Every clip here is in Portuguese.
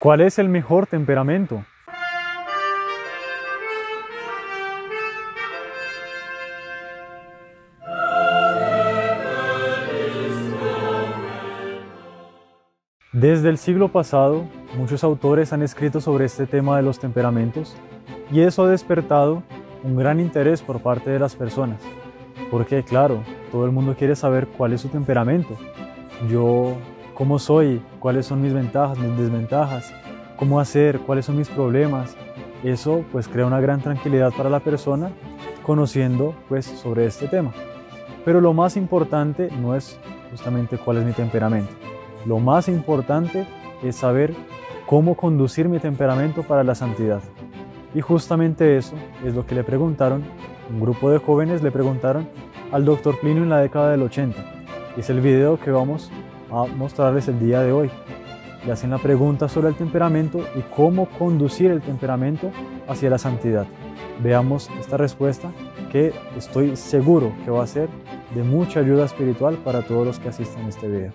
¿Cuál es el mejor temperamento? Desde el siglo pasado, muchos autores han escrito sobre este tema de los temperamentos y eso ha despertado un gran interés por parte de las personas. Porque, claro, todo el mundo quiere saber cuál es su temperamento. Yo, cómo soy, cuáles son mis ventajas, mis desventajas, cómo hacer, cuáles son mis problemas. Eso pues crea una gran tranquilidad para la persona conociendo pues sobre este tema. Pero lo más importante no es justamente cuál es mi temperamento. Lo más importante es saber cómo conducir mi temperamento para la santidad. Y justamente eso es lo que le preguntaron, un grupo de jóvenes le preguntaron al Dr. Plinio en la década del 80. Es el video que vamos a mostrarles el día de hoy. Le hacen la pregunta sobre el temperamento y cómo conducir el temperamento hacia la santidad. Veamos esta respuesta que estoy seguro que va a ser de mucha ayuda espiritual para todos los que asistan a este video.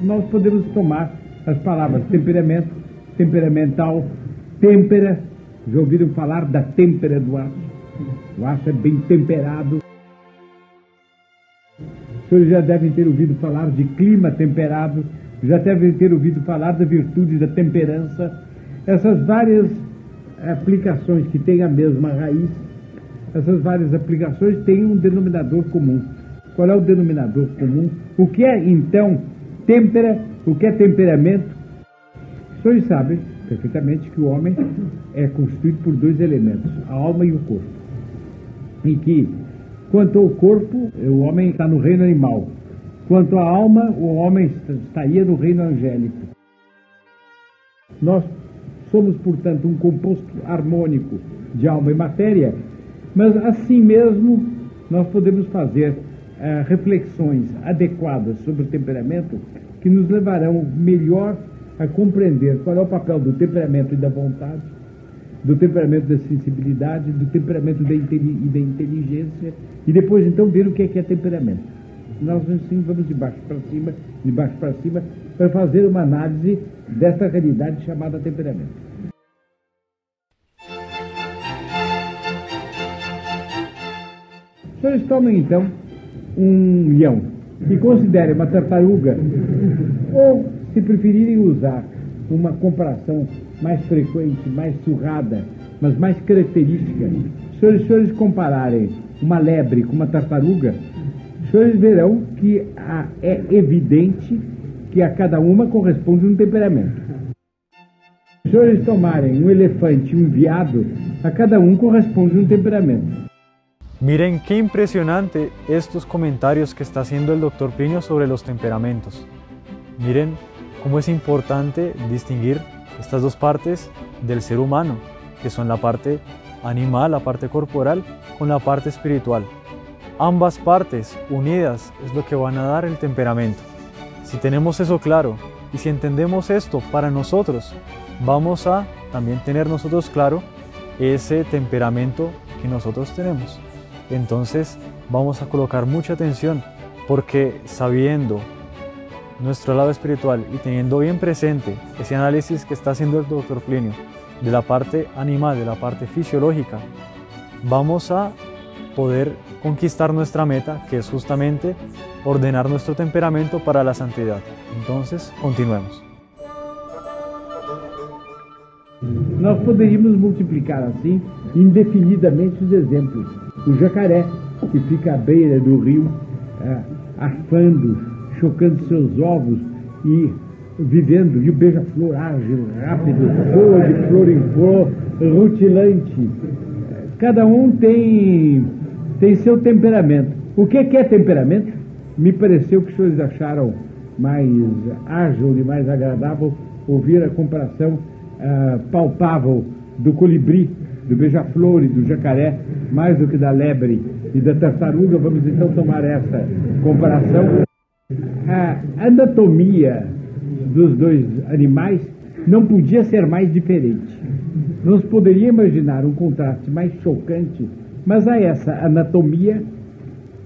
Nós podemos tomar as palavras temperamento, temperamental, têmpera. Já ouviram falar da têmpera do aço? O aço é bem temperado. Os senhores já devem ter ouvido falar de clima temperado, já devem ter ouvido falar da virtude da temperança. Essas várias aplicações que têm a mesma raiz, essas várias aplicações têm um denominador comum. Qual é o denominador comum? O que é, então, têmpera? O que é temperamento? Os senhores sabem perfeitamente que o homem é constituído por dois elementos, a alma e o corpo. Em que, quanto ao corpo, o homem está no reino animal. Quanto à alma, o homem estaria no reino angélico. Nós somos, portanto, um composto harmônico de alma e matéria, mas assim mesmo nós podemos fazer reflexões adequadas sobre o temperamento que nos levarão melhor a compreender qual é o papel do temperamento e da vontade, do temperamento da sensibilidade, do temperamento e da inteligência, e depois então ver o que é temperamento. Nós assim vamos de baixo para cima, para fazer uma análise dessa realidade chamada temperamento. Os senhores tomam então um leão e considerem uma tartaruga, ou se preferirem usar uma comparação mais frequente, mais surrada, mas mais característica, se os senhores compararem uma lebre com uma tartaruga, os senhores verão que é evidente que a cada uma corresponde um temperamento. Se os senhores tomarem um elefante e um veado, a cada um corresponde um temperamento. Miren qué impresionante estos comentarios que está haciendo el Dr. Plinio sobre los temperamentos. Miren cómo es importante distinguir estas dos partes del ser humano, que son la parte animal, la parte corporal, con la parte espiritual. Ambas partes unidas es lo que van a dar el temperamento. Si tenemos eso claro y si entendemos esto para nosotros, vamos a también tener nosotros claro ese temperamento que nosotros tenemos. Entonces vamos a colocar mucha atención, porque sabiendo nuestro lado espiritual y teniendo bien presente ese análisis que está haciendo el Dr. Plinio de la parte animal, de la parte fisiológica, vamos a poder conquistar nuestra meta, que es justamente ordenar nuestro temperamento para la santidad. Entonces, continuemos. Nós poderíamos multiplicar assim indefinidamente os exemplos. O jacaré, que fica à beira do rio, arfando, chocando seus ovos e vivendo, e o beija-flor ágil, rápido, voa de flor em flor, rutilante. Cada um tem seu temperamento. O que é temperamento? Me pareceu que os senhores acharam mais ágil e mais agradável ouvir a comparação palpável do colibri, do beija-flor e do jacaré, mais do que da lebre e da tartaruga. Vamos então tomar essa comparação. A anatomia dos dois animais não podia ser mais diferente. Não se poderia imaginar um contraste mais chocante, mas a essa anatomia,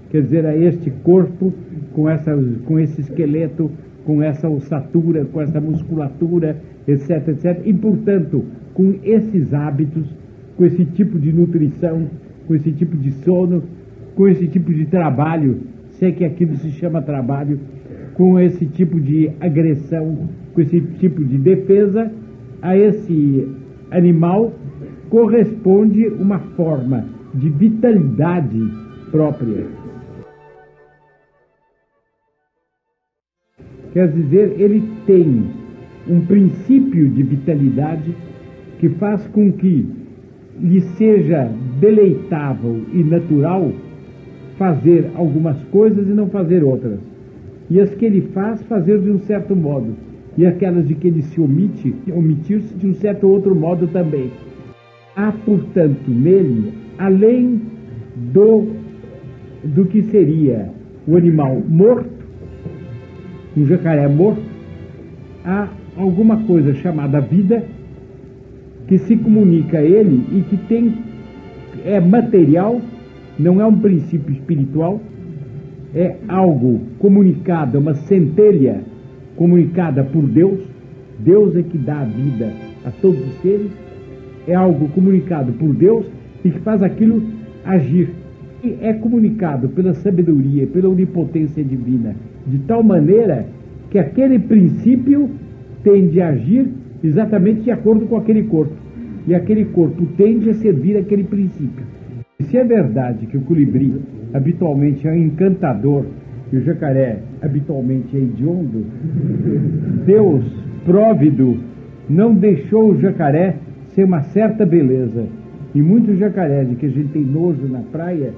quer dizer, a este corpo, com esse esqueleto, com essa ossatura, com essa musculatura, etc, etc, e, portanto, com esses hábitos, com esse tipo de nutrição, com esse tipo de sono, com esse tipo de trabalho, se é que aquilo se chama trabalho, com esse tipo de agressão, com esse tipo de defesa, a esse animal corresponde uma forma de vitalidade própria. Quer dizer, ele tem um princípio de vitalidade que faz com que lhe seja deleitável e natural fazer algumas coisas e não fazer outras. E as que ele faz, fazer de um certo modo. E aquelas de que ele se omite, omitir-se de um certo outro modo também. Há, portanto, nele, além do que seria o animal morto, um jacaré morto, há alguma coisa chamada vida que se comunica a ele e que é material, não é um princípio espiritual, é algo comunicado, uma centelha comunicada por Deus. Deus é que dá a vida a todos os seres, é algo comunicado por Deus e que faz aquilo agir. E é comunicado pela sabedoria, pela onipotência divina, de tal maneira que aquele princípio tende a agir exatamente de acordo com aquele corpo. E aquele corpo tende a servir aquele princípio. E se é verdade que o colibri habitualmente é encantador e o jacaré habitualmente é hediondo, Deus, próvido, não deixou o jacaré ser uma certa beleza. E muitos jacarés de que a gente tem nojo na praia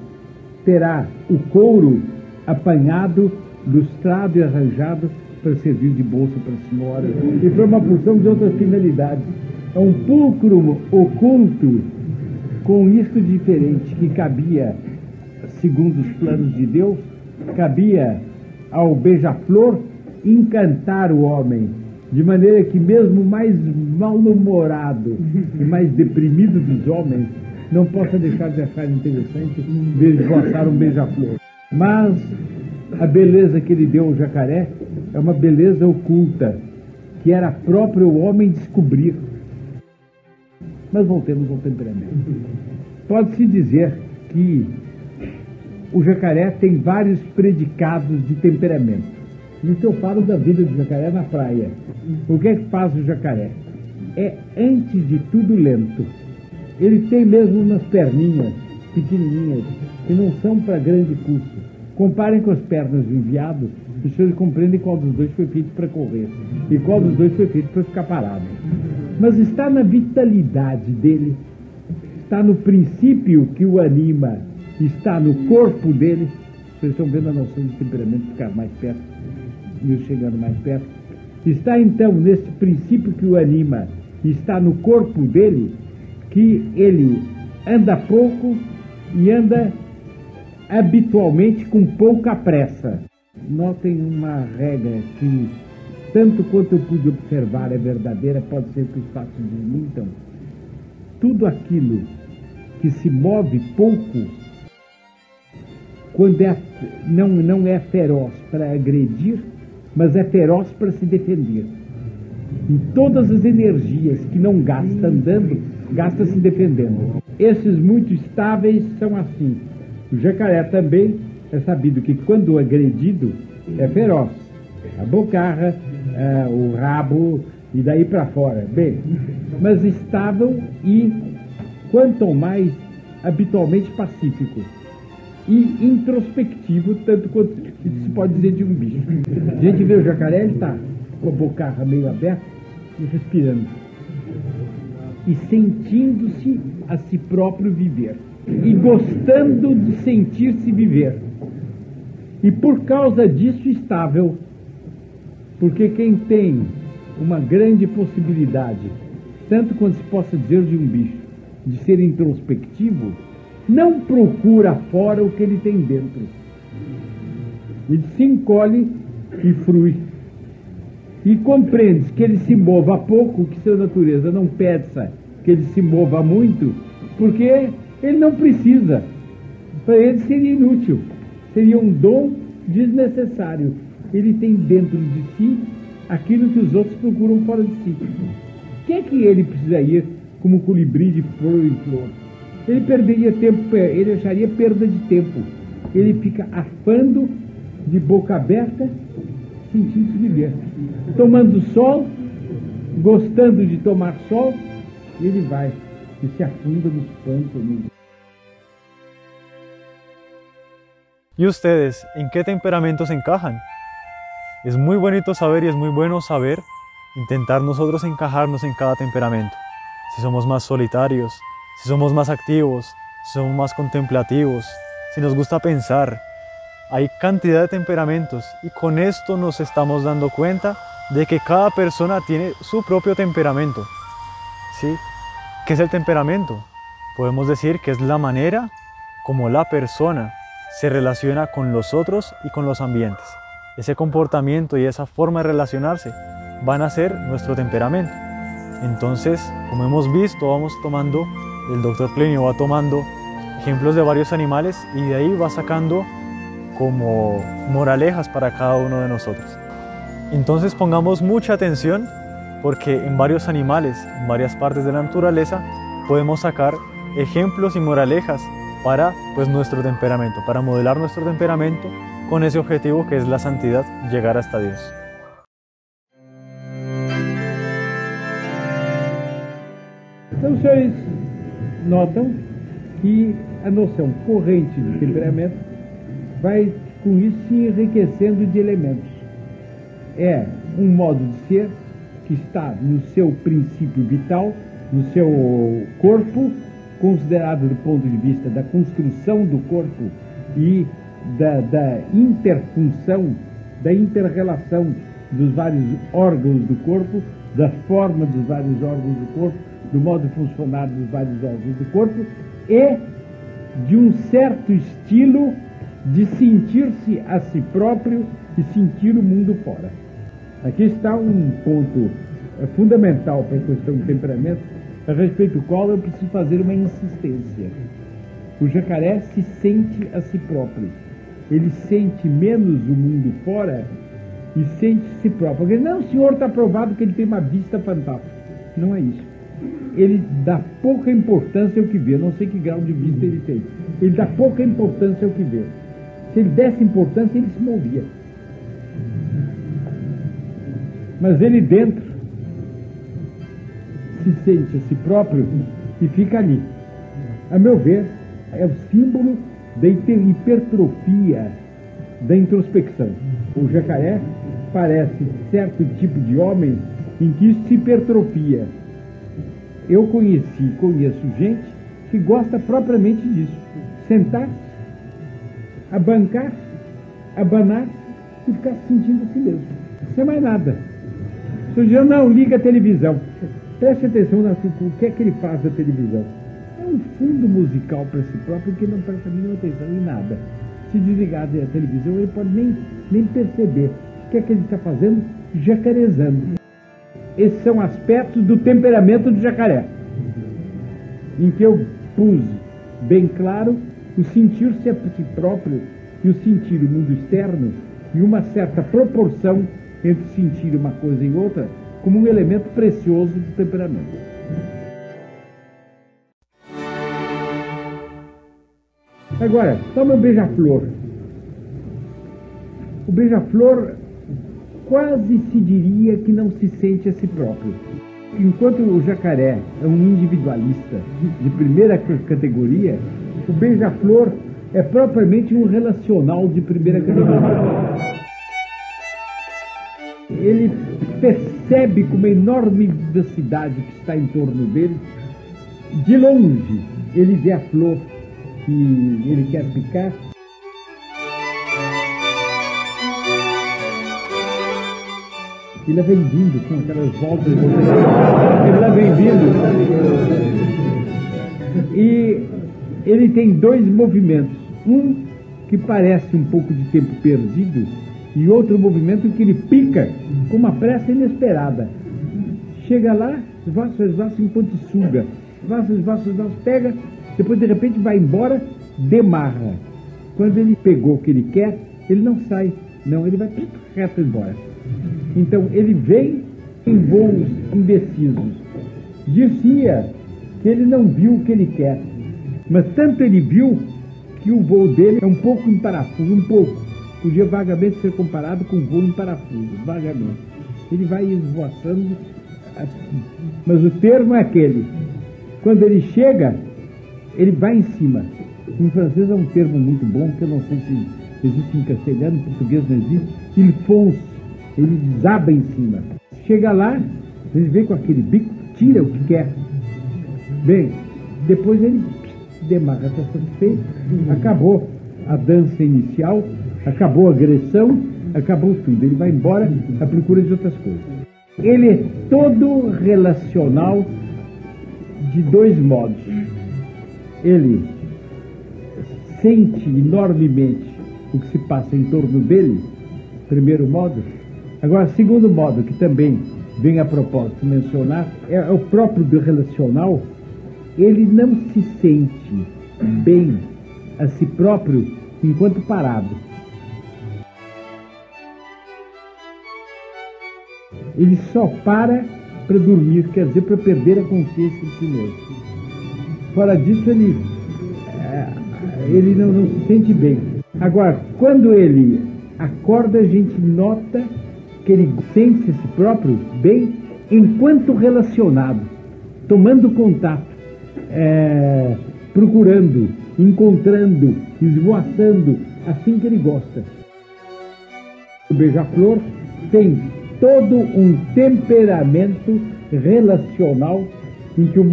terá o couro apanhado, lustrado e arranjado para servir de bolsa para a senhora e para uma porção de outras finalidades. É um pulcro oculto com isto diferente que cabia, segundo os planos de Deus, cabia ao beija-flor encantar o homem, de maneira que mesmo o mais mal-humorado e mais deprimido dos homens não possa deixar de achar interessante ver esboçar um beija-flor. Mas a beleza que ele deu ao jacaré é uma beleza oculta, que era próprio o homem descobrir. Mas voltemos ao temperamento. Pode-se dizer que o jacaré tem vários predicados de temperamento. Isso eu falo da vida do jacaré na praia. O que é que faz o jacaré? É, antes de tudo, lento. Ele tem mesmo umas perninhas pequenininhas que não são para grande custo. Comparem com as pernas de um veado, os senhores compreendem qual dos dois foi feito para correr e qual dos dois foi feito para ficar parado. Mas está na vitalidade dele, está no princípio que o anima, está no corpo dele. Vocês estão vendo a noção de temperamento ficar mais perto, e eu chegando mais perto. Está então nesse princípio que o anima, está no corpo dele, que ele anda pouco e anda habitualmente com pouca pressa. Notem uma regra que, tanto quanto eu pude observar, é verdadeira, pode ser que os fatos desmintam. Tudo aquilo que se move pouco, quando não é feroz para agredir, mas é feroz para se defender. E todas as energias que não gasta andando, gasta se defendendo. Esses muito estáveis são assim. O jacaré também é sabido que quando agredido é feroz. A bocarra, o rabo e daí para fora. Bem, mas estável e quanto mais habitualmente pacífico. E introspectivo, tanto quanto se pode dizer de um bicho. A gente vê o jacaré, ele está com a bocarra meio aberta e respirando. E sentindo-se a si próprio viver. E gostando de sentir-se viver. E por causa disso estável, porque quem tem uma grande possibilidade, tanto quanto se possa dizer de um bicho, de ser introspectivo, não procura fora o que ele tem dentro. Ele se encolhe e frui. e compreendes que ele se mova pouco, que sua natureza não peça que ele se mova muito, porque ele não precisa. Para ele seria inútil, seria um dom desnecessário. Ele tem dentro de si aquilo que os outros procuram fora de si. O que é que ele precisa ir como colibri de flor em flor? Ele perderia tempo, ele acharia perda de tempo. Ele fica afando, de boca aberta, sentindo-se viver. Tomando sol, gostando de tomar sol, ele vai e se afunda nos pântanos. ¿Y ustedes en qué temperamentos encajan? Es muy bonito saber y es muy bueno saber intentar nosotros encajarnos en cada temperamento. Si somos más solitarios, si somos más activos, si somos más contemplativos, si nos gusta pensar. Hay cantidad de temperamentos y con esto nos estamos dando cuenta de que cada persona tiene su propio temperamento. ¿Sí? ¿Qué es el temperamento? Podemos decir que es la manera como la persona se relaciona con los otros y con los ambientes. Ese comportamiento y esa forma de relacionarse van a ser nuestro temperamento. Entonces, como hemos visto, vamos tomando, el doctor Plinio va tomando ejemplos de varios animales y de ahí va sacando como moralejas para cada uno de nosotros. Entonces pongamos mucha atención porque en varios animales, en varias partes de la naturaleza, podemos sacar ejemplos y moralejas para nuestro temperamento, para modelar nuestro temperamento con ese objetivo que es la santidad, llegar hasta Dios. Então, os senhores notam que a noção corrente de temperamento vai, com isso, se enriquecendo de elementos. É um modo de ser que está no seu princípio vital, no seu corpo, considerado do ponto de vista da construção do corpo e da interfunção, da inter-relação dos vários órgãos do corpo, da forma dos vários órgãos do corpo, do modo de funcionar dos vários órgãos do corpo e de um certo estilo de sentir-se a si próprio e sentir o mundo fora. Aqui está um ponto fundamental para a questão do temperamento, a respeito do qual eu preciso fazer uma insistência. O jacaré se sente a si próprio. Ele sente menos o mundo fora e sente a si próprio. Porque, não, o senhor está provado que ele tem uma vista fantástica. Não é isso. Ele dá pouca importância ao que vê, não sei que grau de vista ele tem. Ele dá pouca importância ao que vê. Se ele desse importância, ele se movia. Mas ele dentro se sente a si próprio e fica ali. A meu ver, é o símbolo da hipertrofia, da introspecção. O jacaré parece certo tipo de homem em que isso se hipertrofia. Eu conheço gente que gosta propriamente disso. Sentar-se, abancar, abanar e ficar se sentindo a si mesmo. Sem mais nada. Se eu não liga a televisão, preste atenção no que é que ele faz da televisão. É um fundo musical para si próprio que não presta nenhuma atenção em nada. Se desligar a televisão, ele pode nem perceber o que é que ele está fazendo, jacarezando. Esses são aspectos do temperamento do jacaré, em que eu pus bem claro o sentir-se a si próprio e o sentir o mundo externo e uma certa proporção entre sentir uma coisa e outra como um elemento precioso do temperamento. Agora, toma o beija-flor. O beija-flor quase se diria que não se sente a si próprio. Enquanto o jacaré é um individualista de primeira categoria, o beija-flor é propriamente um relacional de primeira categoria. Ele percebe com uma enorme vivacidade que está em torno dele. De longe, ele vê a flor que ele quer picar. Ele vem vindo com aquelas voltas. Ele lá vem vindo. E ele tem dois movimentos. Um que parece um pouco de tempo perdido e outro movimento em que ele pica com uma pressa inesperada. Chega lá, esvaça enquanto suga, esvaça, pega, depois de repente vai embora, demarra. Quando ele pegou o que ele quer, ele não sai, não, ele vai reto embora. Então ele vem em voos indecisos. Dizia que ele não viu o que ele quer, mas tanto ele viu que o voo dele é um pouco em parafuso, um pouco. Podia vagamente ser comparado com um voo em parafuso, vagamente. Ele vai esvoaçando, mas o termo é aquele. Quando ele chega, ele vai em cima. Em francês é um termo muito bom, que eu não sei se existe em castelhano, em português não existe. Il fonce, ele desaba em cima. Chega lá, ele vem com aquele bico, tira o que quer. Bem, depois ele demarra, está satisfeito, acabou a dança inicial, acabou a agressão, acabou tudo. Ele vai embora à procura de outras coisas. Ele é todo relacional de dois modos. Ele sente enormemente o que se passa em torno dele, primeiro modo. Agora, segundo modo, que também vem a propósito mencionar, é o próprio do relacional. Ele não se sente bem a si próprio enquanto parado. Ele só para dormir, quer dizer, para perder a consciência de si mesmo. Fora disso, ele não se sente bem. Agora, quando ele acorda, a gente nota que ele sente a si próprio bem enquanto relacionado, tomando contato, procurando, encontrando, esvoaçando, assim que ele gosta. O beija-flor tem todo um temperamento relacional em que o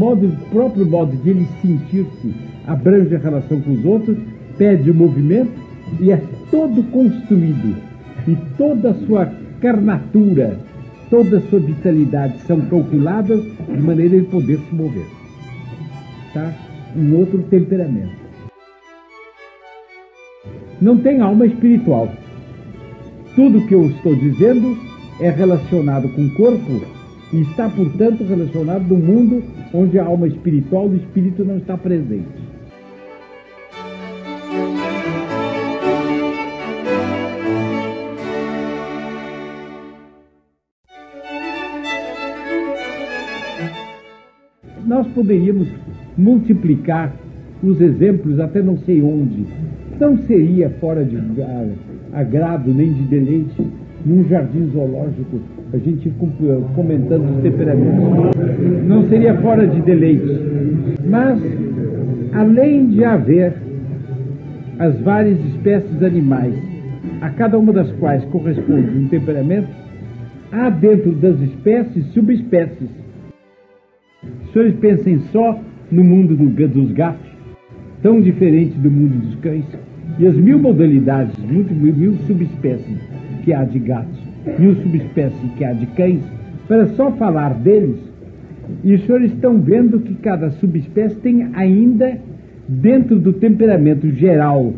próprio modo de ele sentir-se abrange a relação com os outros, pede o movimento e é todo construído. E toda a sua carnatura, toda a sua vitalidade são calculadas de maneira a ele poder se mover. Tá? Um outro temperamento. Não tem alma espiritual. Tudo que eu estou dizendo é relacionado com o corpo e está, portanto, relacionado no mundo onde a alma espiritual do espírito não está presente. Nós poderíamos multiplicar os exemplos até não sei onde. Não seria fora de agrado nem de deleite num jardim zoológico a gente comentando os temperamentos. Não seria fora de deleite. Mas, além de haver as várias espécies animais, a cada uma das quais corresponde um temperamento, há dentro das espécies subespécies. Os senhores pensem só no mundo dos gatos, tão diferente do mundo dos cães, e as 1000 modalidades, 1000 subespécies que há de gatos, 1000 subespécies que há de cães, para só falar deles, e os senhores estão vendo que cada subespécie tem ainda, dentro do temperamento geral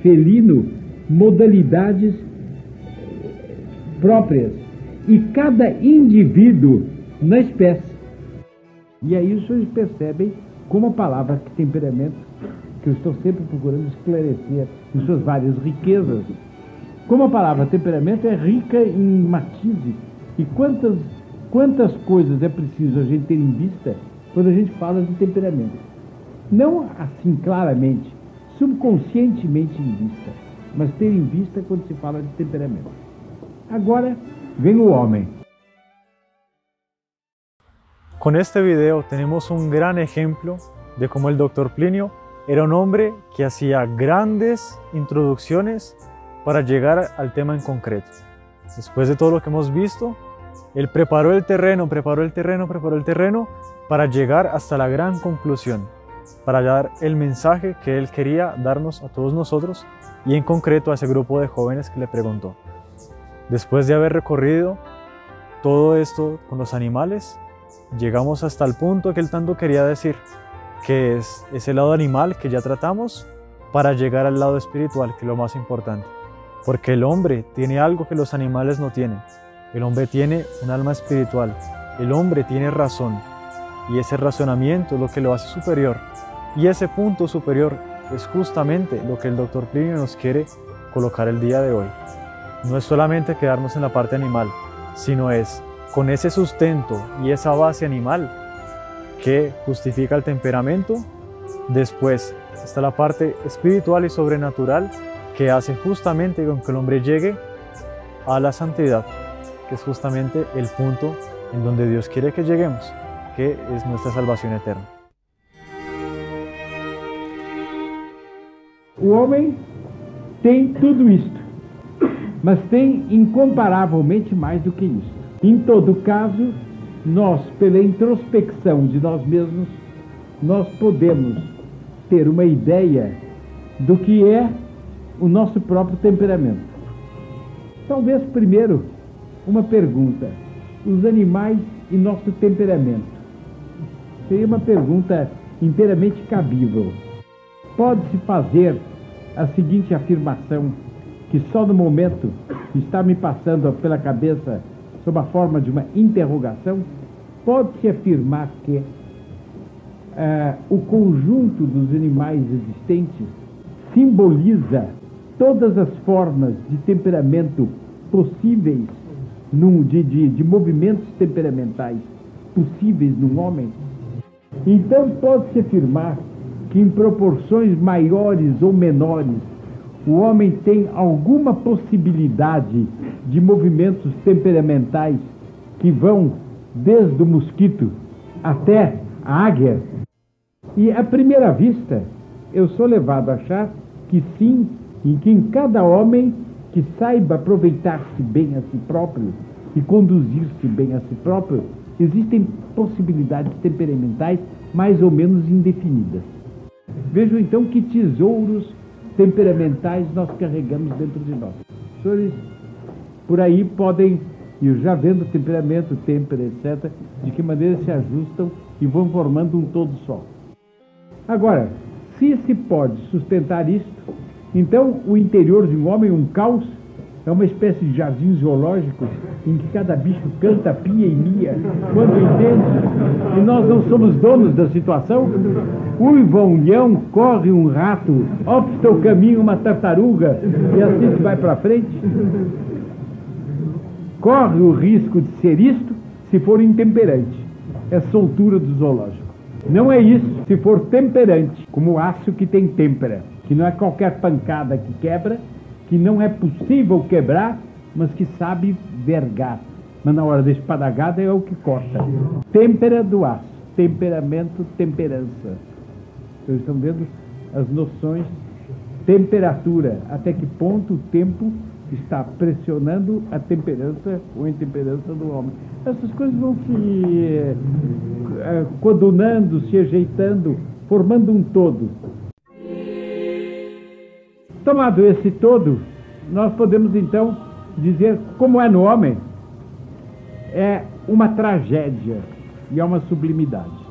felino, modalidades próprias, e cada indivíduo na espécie. E aí os senhores percebem como a palavra temperamento, que eu estou sempre procurando esclarecer em suas várias riquezas, como a palavra temperamento é rica em matizes, e quantas coisas é preciso a gente ter em vista quando a gente fala de temperamento. Não assim claramente, subconscientemente em vista, mas ter em vista quando se fala de temperamento. Agora vem o homem. Con este video tenemos un gran ejemplo de cómo el Dr. Plinio era un hombre que hacía grandes introducciones para llegar al tema en concreto. Después de todo lo que hemos visto, él preparó el terreno para llegar hasta la gran conclusión, para dar el mensaje que él quería darnos a todos nosotros y en concreto a ese grupo de jóvenes que le preguntó. Después de haber recorrido todo esto con los animales, llegamos hasta el punto que él tanto quería decir, que es ese lado animal que ya tratamos, para llegar al lado espiritual, que es lo más importante. porque el hombre tiene algo que los animales no tienen. El hombre tiene un alma espiritual, el hombre tiene razón, y ese razonamiento es lo que lo hace superior. Y ese punto superior es justamente lo que el Dr. Plinio nos quiere colocar el día de hoy. No es solamente quedarnos en la parte animal, sino es con ese sustento y esa base animal que justifica el temperamento. Después está la parte espiritual y sobrenatural que hace justamente con que el hombre llegue a la santidad, que es justamente el punto en donde Dios quiere que lleguemos, que es nuestra salvación eterna. O homem tem tudo isto, mas tem incomparavelmente mais do que isso. Em todo caso, nós, pela introspecção de nós mesmos, nós podemos ter uma ideia do que é o nosso próprio temperamento. Talvez primeiro uma pergunta: os animais e nosso temperamento? Seria uma pergunta inteiramente cabível. Pode-se fazer a seguinte afirmação, que só no momento está me passando pela cabeça sob a forma de uma interrogação? Pode-se afirmar que o conjunto dos animais existentes simboliza todas as formas de temperamento possíveis, de movimentos temperamentais possíveis num homem? Então pode-se afirmar que em proporções maiores ou menores o homem tem alguma possibilidade de movimentos temperamentais que vão desde o mosquito até a águia? E à primeira vista eu sou levado a achar que sim, e que em cada homem que saiba aproveitar-se bem a si próprio e conduzir-se bem a si próprio, existem possibilidades temperamentais mais ou menos indefinidas. Vejam então que tesouros temperamentais nós carregamos dentro de nós. Os senhores por aí podem ir já vendo temperamento, têmpera, etc., de que maneira se ajustam e vão formando um todo só. Agora, se se pode sustentar isto, então o interior de um homem, um caos, é uma espécie de jardim zoológico em que cada bicho canta, pia e mia quando entende, e nós não somos donos da situação. Uiva um leão, corre um rato, opta o caminho uma tartaruga, e assim se vai para frente. Corre o risco de ser isto se for intemperante. É soltura do zoológico. Não é isso se for temperante, como o aço que tem têmpera, que não é qualquer pancada que quebra, que não é possível quebrar, mas que sabe vergar. Mas na hora da espadagada é o que corta. Têmpera do aço, temperamento, temperança. Vocês estão vendo as noções, temperatura, até que ponto o tempo está pressionando a temperança ou a intemperança do homem. Essas coisas vão se coadunando, se ajeitando, formando um todo. Tomado esse todo, nós podemos então dizer como é no homem. É uma tragédia e é uma sublimidade.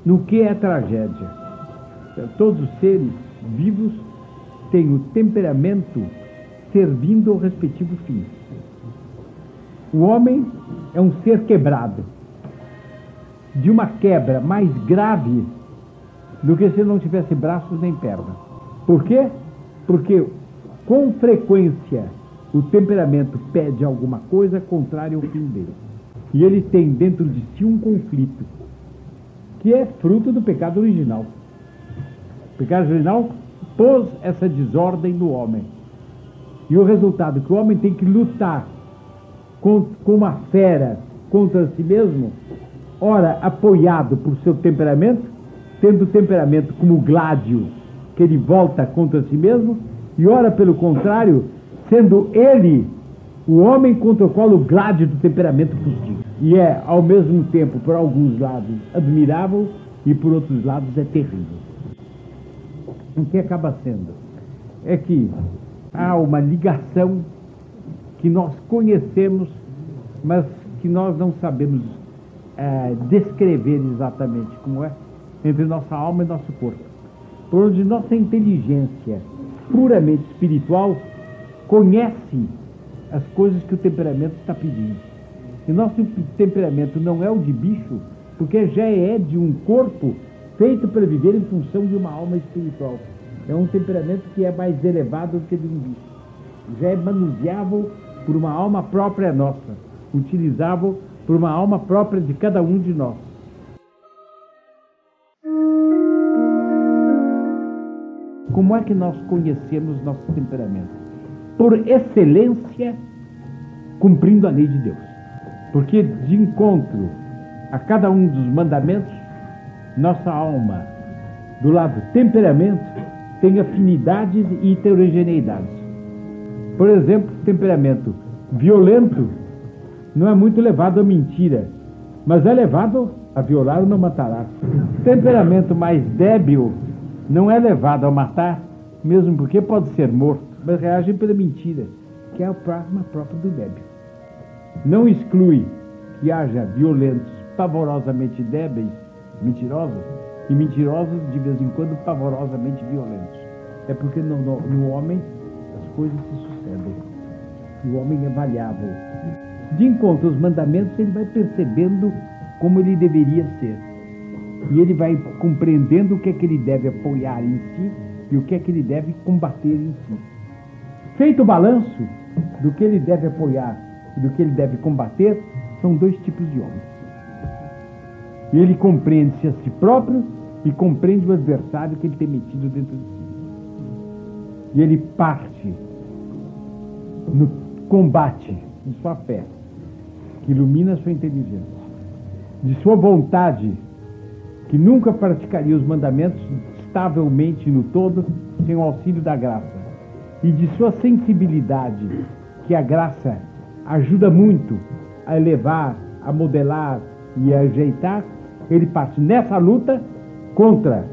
No que é tragédia? Todos os seres vivos têm o temperamento servindo ao respectivo fim. O homem é um ser quebrado, de uma quebra mais grave do que se não tivesse braços nem pernas. Por quê? Porque com frequência o temperamento pede alguma coisa contrária ao fim dele. E ele tem dentro de si um conflito, que é fruto do pecado original. O pecado original pôs essa desordem no homem. E o resultado é que o homem tem que lutar com uma fera contra si mesmo, ora apoiado por seu temperamento, tendo o temperamento como gládio, que ele volta contra si mesmo, e ora, pelo contrário, sendo ele o homem contra o qual o gládio do temperamento fustiga. E é, ao mesmo tempo, por alguns lados, admirável, e por outros lados é terrível. O que acaba sendo? É que há uma ligação que nós conhecemos, mas que nós não sabemos descrever exatamente como é, entre nossa alma e nosso corpo. Por onde nossa inteligência puramente espiritual conhece as coisas que o temperamento está pedindo. E nosso temperamento não é o de bicho, porque já é de um corpo feito para viver em função de uma alma espiritual. É um temperamento que é mais elevado do que de um bicho. Já é manuseável por uma alma própria nossa, utilizável por uma alma própria de cada um de nós. Como é que nós conhecemos nosso temperamento? Por excelência, cumprindo a lei de Deus. Porque de encontro a cada um dos mandamentos, nossa alma, do lado temperamento, tem afinidades e heterogeneidades. Por exemplo, temperamento violento não é muito levado à mentira, mas é levado a violar ou não matarás. Temperamento mais débil não é levado a matar, mesmo porque pode ser morto, mas reage pela mentira, que é a forma própria do débil. Não exclui que haja violentos pavorosamente débeis, mentirosos, e mentirosos de vez em quando pavorosamente violentos. É porque no homem as coisas se sucedem. O homem é variável. De encontro aos mandamentos, ele vai percebendo como ele deveria ser. E ele vai compreendendo o que é que ele deve apoiar em si e o que é que ele deve combater em si. Feito o balanço do que ele deve apoiar e do que ele deve combater, são dois tipos de homens. E ele compreende-se a si próprio e compreende o adversário que ele tem metido dentro de si. E ele parte no combate de sua fé, que ilumina a sua inteligência, de sua vontade, que nunca praticaria os mandamentos estavelmente no todo, sem o auxílio da graça, e de sua sensibilidade, que a graça ajuda muito a elevar, a modelar e a ajeitar. Ele parte nessa luta contra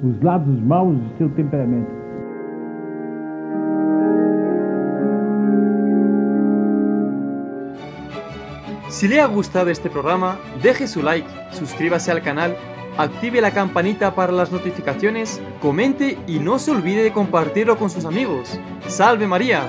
os lados maus de seu temperamento. Si le ha gustado este programa, deje su like, suscríbase al canal, active la campanita para las notificaciones, comente y no se olvide de compartirlo con sus amigos. ¡Salve María!